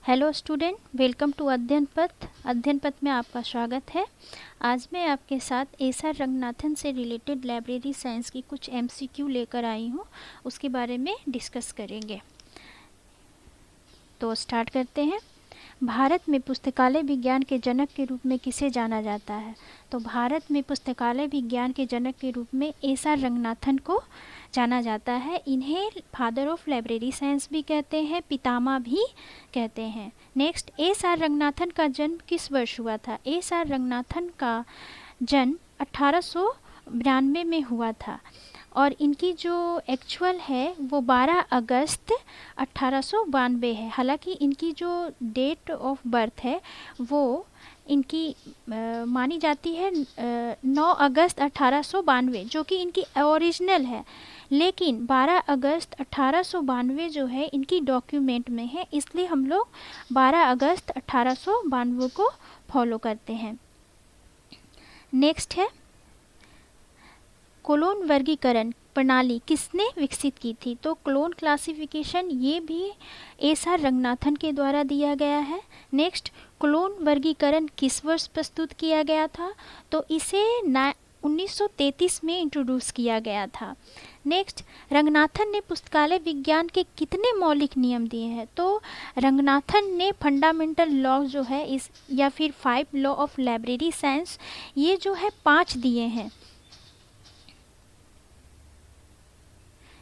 Hello student, welcome to अध्ययन पथ। अध्ययन पथ में आपका स्वागत है। आज मैं आपके साथ एस.आर. रंगनाथन से रिलेटेड लाइब्रेरी साइंस की कुछ एमसीक्यू लेकर आई हूँ, उसके बारे में डिस्कस करेंगे। तो स्टार्ट करते हैं। भारत में पुस्तकालय विज्ञान के जनक के रूप में किसे जाना जाता है? तो भारत में पुस्तकालय विज्ञान के जनक के रूप में एस.आर. रंगनाथन को जाना जाता है। इन्हें फादर ऑफ लाइब्रेरी साइंस भी कहते हैं, पितामह भी कहते हैं। Next, SR. रंगनाथन का जन्म किस वर्ष हुआ था? एस.आर. रंगनाथन का जन्म 1892 में हुआ था और इनकी जो एक्चुअल है वो 12 अगस्त 1892 है। हालांकि इनकी जो डेट ऑफ बर्थ है वो इनकी मानी जाती है 9 अगस्त 1892, जो कि इनकी ओरिजिनल है, लेकिन 12 अगस्त 1892 जो है इनकी डॉक्यूमेंट में है, इसलिए हम लोग 12 अगस्त 1892 को फॉलो करते हैं। नेक्स्ट है, क्लोन वर्गीकरण प्रणाली किसने विकसित की थी? तो क्लोन क्लासिफिकेशन ये भी एस.आर. रंगनाथन के द्वारा दिया गया है। नेक्स्ट, क्लोन वर्गीकरण किस वर्ष प्रस्तुत किया गया था? तो इसे 1933 में इंट्रोड्यूस किया गया था। नेक्स्ट, रंगनाथन ने पुस्तकालय विज्ञान के कितने मौलिक नियम दिए हैं? तो रंगनाथन ने फंडामेंटल लॉ जो है इस या फिर 5 लॉ ऑफ लाइब्रेरी साइंस, ये जो है 5 दिए हैं।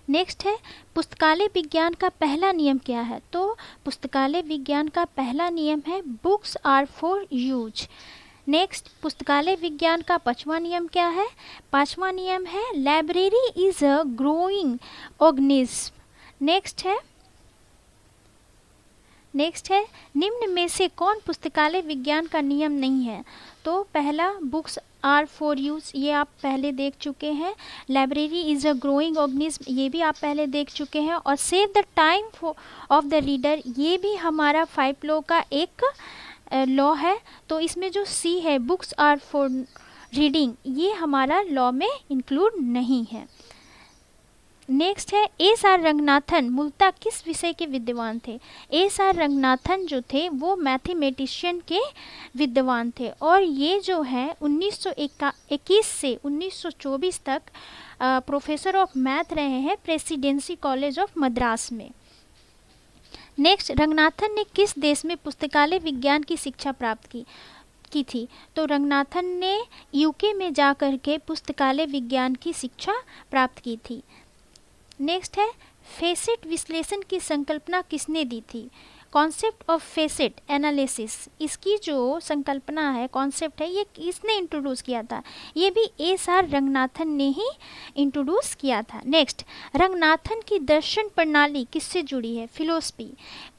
नेक्स्ट है, पुस्तकालय विज्ञान का पहला नियम क्या है? तो पुस्तकालय विज्ञान का पहला नियम है books are for use. Next, पुस्तकालय विज्ञान का 5वां नियम क्या है? 5वां नियम है library is a growing organism. Next है निम्न में से कौन पुस्तकालय विज्ञान का नियम नहीं है? तो पहला बुक्स आर फॉर यूज, ये आप पहले देख चुके हैं। Library is a growing organism, ये भी आप पहले देख चुके हैं। और save the time of the reader, ये भी हमारा 5 लॉ का एक लॉ है। तो इसमें जो सी है बुक्स आर फॉर रीडिंग, ये हमारा लॉ में इंक्लूड नहीं है। नेक्स्ट है, एस.आर. रंगनाथन मूलतः किस विषय के विद्वान थे? एस.आर. रंगनाथन जो थे वो मैथमेटिशियन के विद्वान थे और ये जो है 1921 से 1924 तक प्रोफेसर ऑफ मैथ रहे हैं प्रेसिडेंसी कॉलेज ऑफ मद्रास में। नेक्स्ट, रंगनाथन ने किस देश में पुस्तकालय विज्ञान की शिक्षा प्राप्त की थी? तो रंगनाथन ने यूके में जा कर के पुस्तकालय विज्ञान की शिक्षा प्राप्त की थी। नेक्स्ट है, फेसेट विश्लेषण की संकल्पना किसने दी थी? कॉन्सेप्ट ऑफ फेसेट एनालिसिस, इसकी जो संकल्पना है, कॉन्सेप्ट है, ये किसने इंट्रोड्यूस किया था? ये भी एस.आर. रंगनाथन ने ही इंट्रोड्यूस किया था। नेक्स्ट, रंगनाथन की दर्शन प्रणाली किससे जुड़ी है? फिलोसफी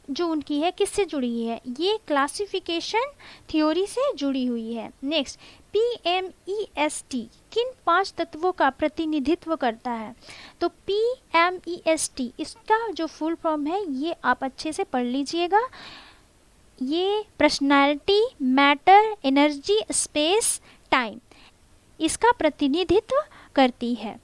जो उनकी है किससे जुड़ी है? ये क्लासिफिकेशन थ्योरी से जुड़ी हुई है। नेक्स्ट, PMEST किन 5 तत्वों का प्रतिनिधित्व करता है? तो PMEST इसका जो फुल फॉर्म है ये आप अच्छे से पढ़ लीजिएगा। ये personality, matter, energy, space, time, इसका प्रतिनिधित्व करती है।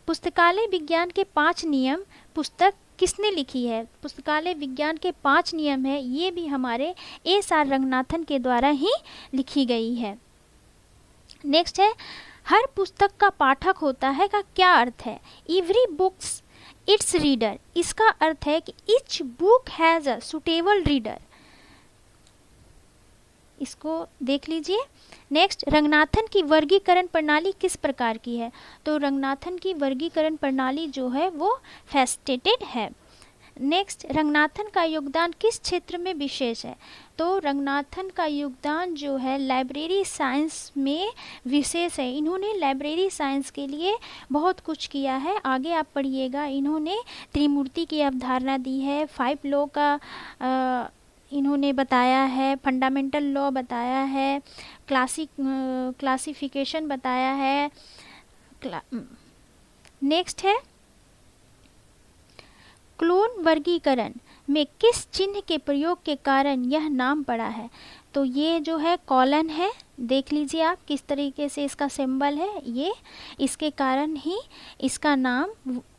पुस्तकालय विज्ञान के 5 नियम पुस्तक किसने लिखी है? पुस्तकालय विज्ञान के 5 नियम है, ये भी हमारे एस.आर. रंगनाथन के द्वारा ही लिखी गई है। नेक्स्ट है, हर पुस्तक का पाठक होता है का क्या अर्थ है? एवरी बुक्स इट्स रीडर, इसका अर्थ है कि each book has a suitable reader, इसको देख लीजिए। नेक्स्ट, रंगनाथन की वर्गीकरण प्रणाली किस प्रकार की है? तो रंगनाथन की वर्गीकरण प्रणाली जो है वो फैसेटेड है। नेक्स्ट, रंगनाथन का योगदान किस क्षेत्र में विशेष है? तो रंगनाथन का योगदान जो है लाइब्रेरी साइंस में विशेष है। इन्होंने लाइब्रेरी साइंस के लिए बहुत कुछ किया है, आगे आप पढ़िएगा। इन्होंने त्रिमूर्ति की अवधारणा दी है, 5 लॉ का इन्होंने बताया है, फंडामेंटल लॉ बताया है, क्लासिफिकेशन बताया है। नेक्स्ट है, क्लोन वर्गीकरण में किस चिन्ह के प्रयोग के कारण यह नाम पड़ा है? तो ये जो है कॉलन है, देख लीजिए आप किस तरीके से इसका सिंबल है, ये इसके कारण ही इसका नाम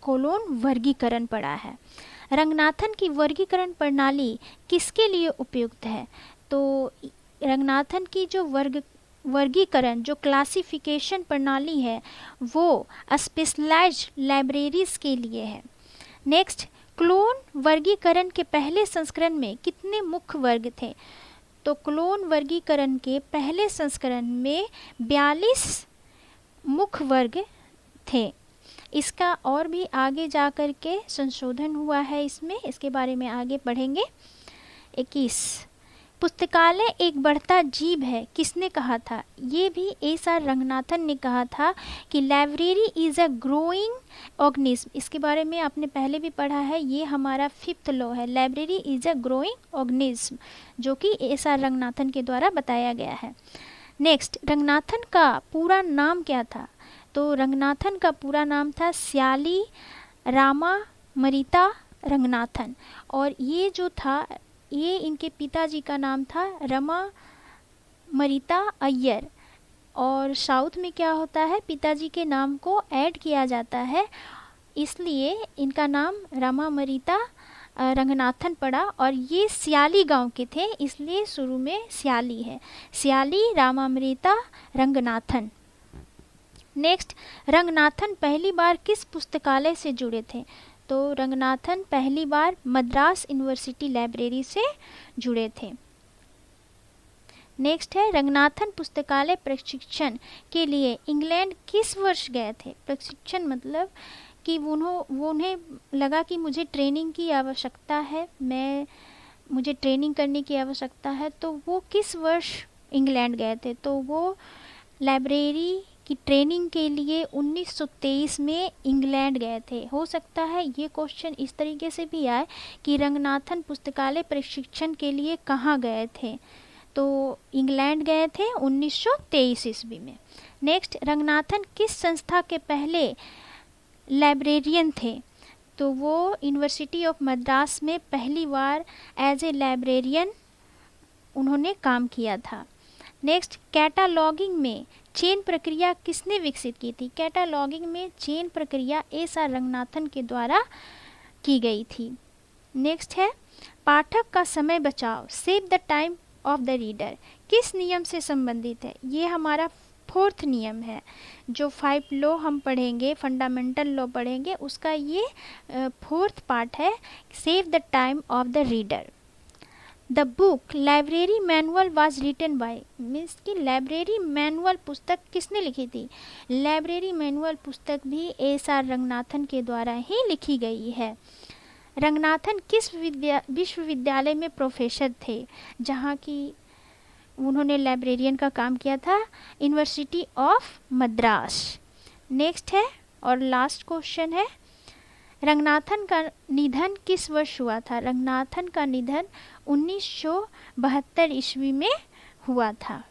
क्लोन वर्गीकरण पड़ा है। रंगनाथन की वर्गीकरण प्रणाली किसके लिए उपयुक्त है? तो रंगनाथन की जो वर्गीकरण जो क्लासिफिकेशन प्रणाली है वो स्पेशलाइज्ड लाइब्रेरीज के लिए है। नेक्स्ट, क्लोन वर्गीकरण के पहले संस्करण में कितने मुख्य वर्ग थे? तो क्लोन वर्गीकरण के पहले संस्करण में 42 मुख्य वर्ग थे। इसका और भी आगे जा कर के संशोधन हुआ है इसमें, इसके बारे में आगे पढ़ेंगे। 21, पुस्तकालय एक बढ़ता जीव है, किसने कहा था? ये भी एस.आर. रंगनाथन ने कहा था कि library is a growing organism. इसके बारे में आपने पहले भी पढ़ा है, ये हमारा 5th लॉ है, library is a growing organism, जो कि एस.आर. रंगनाथन के द्वारा बताया गया है। नेक्स्ट, रंगनाथन का पूरा नाम क्या था? तो रंगनाथन का पूरा नाम था श्याली रामामृता रंगनाथन, और ये जो था ये इनके पिताजी का नाम था रमामृता अय्यर। और साउथ में क्या होता है, पिताजी के नाम को ऐड किया जाता है, इसलिए इनका नाम रमामृता रंगनाथन पड़ा, और ये श्याली गांव के थे इसलिए शुरू में श्याली है, श्याली रामामृता रंगनाथन। नेक्स्ट, रंगनाथन पहली बार किस पुस्तकालय से जुड़े थे? तो रंगनाथन पहली बार मद्रास यूनिवर्सिटी लाइब्रेरी से जुड़े थे। नेक्स्ट है, रंगनाथन पुस्तकालय प्रशिक्षण के लिए इंग्लैंड किस वर्ष गए थे? प्रशिक्षण मतलब कि उन्हें लगा कि मुझे ट्रेनिंग की आवश्यकता है, मुझे ट्रेनिंग करने की आवश्यकता है, तो वो किस वर्ष इंग्लैंड गए थे? तो वो लाइब्रेरी की ट्रेनिंग के लिए 1923 में इंग्लैंड गए थे। हो सकता है ये क्वेश्चन इस तरीके से भी आए कि रंगनाथन पुस्तकालय प्रशिक्षण के लिए कहाँ गए थे? तो इंग्लैंड गए थे 1923 ईस्वी में। नेक्स्ट, रंगनाथन किस संस्था के पहले लाइब्रेरियन थे? तो वो यूनिवर्सिटी ऑफ मद्रास में पहली बार एज ए लाइब्रेरियन उन्होंने काम किया था। नेक्स्ट, कैटालॉगिंग में चेन प्रक्रिया किसने विकसित की थी? कैटालॉगिंग में चेन प्रक्रिया एस.आर. रंगनाथन के द्वारा की गई थी। नेक्स्ट है, पाठक का समय बचाओ, save the time of the reader, किस नियम से संबंधित है? ये हमारा 4th नियम है। जो 5 लॉ हम पढ़ेंगे, फंडामेंटल लॉ पढ़ेंगे, उसका ये 4th पार्ट है, save the time of the reader. The book library manual was written by, means कि लाइब्रेरी मैनुअल पुस्तक किसने लिखी थी? लाइब्रेरी मैनुअल पुस्तक भी एस.आर. रंगनाथन के द्वारा ही लिखी गई है। रंगनाथन किस विश्वविद्यालय में प्रोफेसर थे जहाँ की उन्होंने लाइब्रेरियन का काम किया था? University of Madras. नेक्स्ट है और लास्ट क्वेश्चन है, रंगनाथन का निधन किस वर्ष हुआ था? रंगनाथन का निधन 1972 ईस्वी में हुआ था।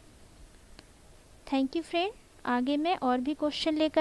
थैंक यू फ्रेंड, आगे मैं और भी क्वेश्चन लेकर